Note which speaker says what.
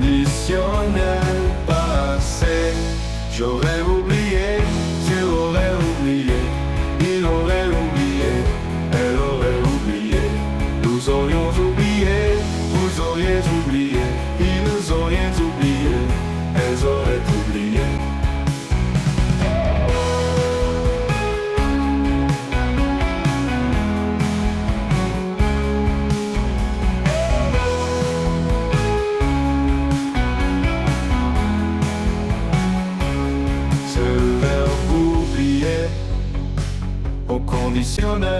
Speaker 1: Conditionnel passé. J'aurais oublié, tu aurais oublié, il aurait oublié, elle aurait oublié, nous aurions oublié, vous auriez oublié, ils nous auraient oublié, elles auraient oublié. Au conditionnel